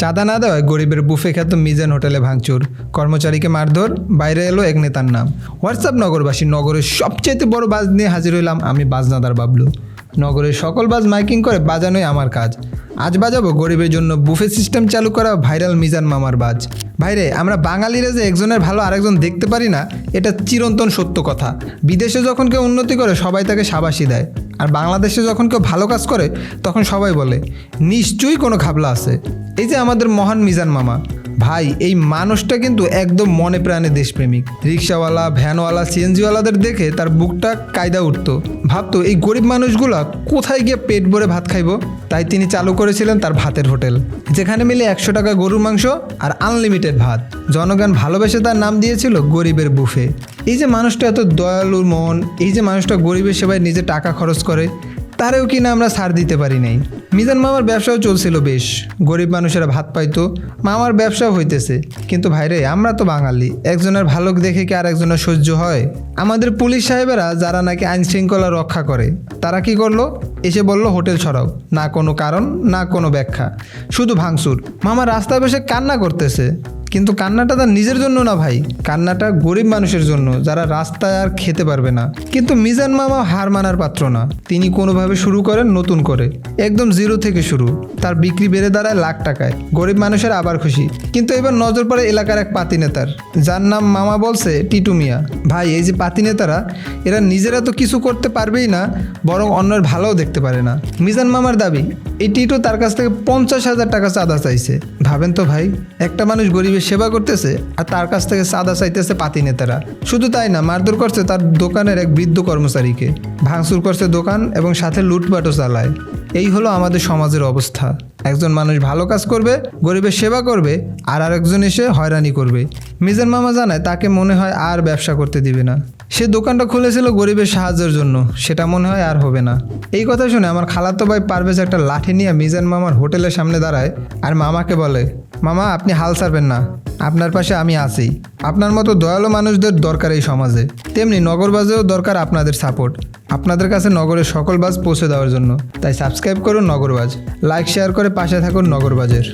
চাঁদা না দেওয়ায় গরিবের বুফে খ্যাত মিজান হোটেলে ভাঙচুর, কর্মচারীকে মারধর, বাইরে এলো এক নেতার নাম। হোয়াটসঅ্যাপ নগরবাসী, নগরের সবচেয়ে বড় বাজ নিয়ে হাজির হইলাম আমি, বাজনাদার বাবলু। নগরের সকল বাজ মাইকিং করে বাজানোই আমার কাজ। আজ বাজাবো গরিবের জন্য বুফে সিস্টেম চালু করা ভাইরাল মিজান মামার বাজ। ভাইরে, আমরা বাঙালিরা যে একজনের ভালো আরেকজন দেখতে পারি না, এটা চিরন্তন সত্য কথা। বিদেশে যখন কেউ উন্নতি করে সবাই তাকে সাবাসি দেয়, আর বাংলাদেশে যখন কেউ ভালো কাজ করে তখন সবাই বলে নিশ্চয়ই কোনো ঘাবলা আছে। এই যে আমাদের মহান মিজান মামা, ভাই এই মানুষটা কিন্তু একদম মনে প্রাণে দেশপ্রেমিক। রিক্সাওয়ালা, ভ্যানওয়ালা, সিএনজিওয়ালাদের দেখে তার বুকটা কায়দা উঠতো। ভাবতো এই গরিব মানুষগুলা কোথায় গিয়ে পেট ভরে ভাত খাইব। তাই তিনি চালু করেছিলেন তার ভাতের হোটেল, যেখানে মিলে 100 টাকা গরুর মাংস আর আনলিমিটেড ভাত। জনগণ ভালোবেসে তার নাম দিয়েছিল গরিবের বুফে। এই যে মানুষটা এত দয়ালু মন, এই যে মানুষটা গরিবের সেবায় নিজে টাকা খরচ করে, তারেও কিনা আমরা ছাড় দিতে পারি নাই। মিজান মামার ব্যবসাও চলছিল বেশ, গরিব মানুষেরা ভাত পাইতো, মামার ব্যবসাও হইতেছে। কিন্তু ভাইরে, আমরা তো বাঙালি, একজনের ভালো দেখে কি আর একজনের সহ্য হয়? আমাদের পুলিশ সাহেবেরা যারা নাকি আইন শৃঙ্খলা রক্ষা করে, তারা কি করলো? এসে বললো হোটেল ছড়াও। না কোনো কারণ, না কোনো ব্যাখ্যা, শুধু ভাঙচুর। মামা রাস্তায় বসে কান্না করতেছে, কিন্তু কান্নাটা তার নিজের জন্য না ভাই, কান্নাটা গরিব মানুষের জন্য যারা রাস্তায় আর খেতে পারবে না। কিন্তু মিজান মামা হার মানার পাত্র না। তিনি কোনোভাবে শুরু করেন নতুন করে, একদম জিরো থেকে শুরু। তার বিক্রি বেড়ে দাঁড়ায় লাখ টাকায়, গরিব মানুষের আবার খুশি। কিন্তু এবার নজর পড়ে এলাকার এক পাতি নেতার, যার নাম মামা বলছে টিটু মিয়া। ভাই এই যে পাতি নেতারা, এরা নিজেরা তো কিছু করতে পারবেই না, বরং অন্যের ভালোও দেখতে পারে না। মিজান মামার দাবি এই টিটু তার কাছ থেকে 50,000 টাকা চাঁদা চাইছে। ভাবেন তো ভাই, একটা মানুষ গরিবের সেবা করতেছে আর তার কাছ থেকে চাঁদা চাইতেছে পাতি নেতারা। শুধু তাই না, মারধর করছে তার দোকানের এক বৃদ্ধ কর্মচারীকে, ভাঙচুর করছে দোকান এবং সাথে লুটপাটও চালায়। এই হলো আমাদের সমাজের অবস্থা। একজন মানুষ ভালো কাজ করবে, গরিবের সেবা করবে, আর আরেকজন এসে হয়রানি করবে। মিজান মামা জানায় তাকে মনে হয় আর ব্যবসা করতে দিবে না। সে দোকানটা খুলেছিল গরিবের সাহায্যের জন্য, সেটা মনে হয় আর হবে না। এই কথা শুনে আমার খালাতো ভাই পারভেজ একটা লাঠি নিয়ে মিজান মামার হোটেলের সামনে দাঁড়ায় আর মামাকে বলে, মামা আপনি হাল ছাড়বেন না, আপনার পাশে আমি আছি। আপনার মতো দয়ালু মানুষদের দরকার এই সমাজে, তেমনি নগরবাজেও দরকার আপনাদের সাপোর্ট। আপনাদের কাছে নগরের সকল বাজ পৌঁছে দেওয়ার জন্য। তাই সাবস্ক্রাইব করুন নগরবাজ, লাইক শেয়ার করে পাশে থাকুন নগরবাজের।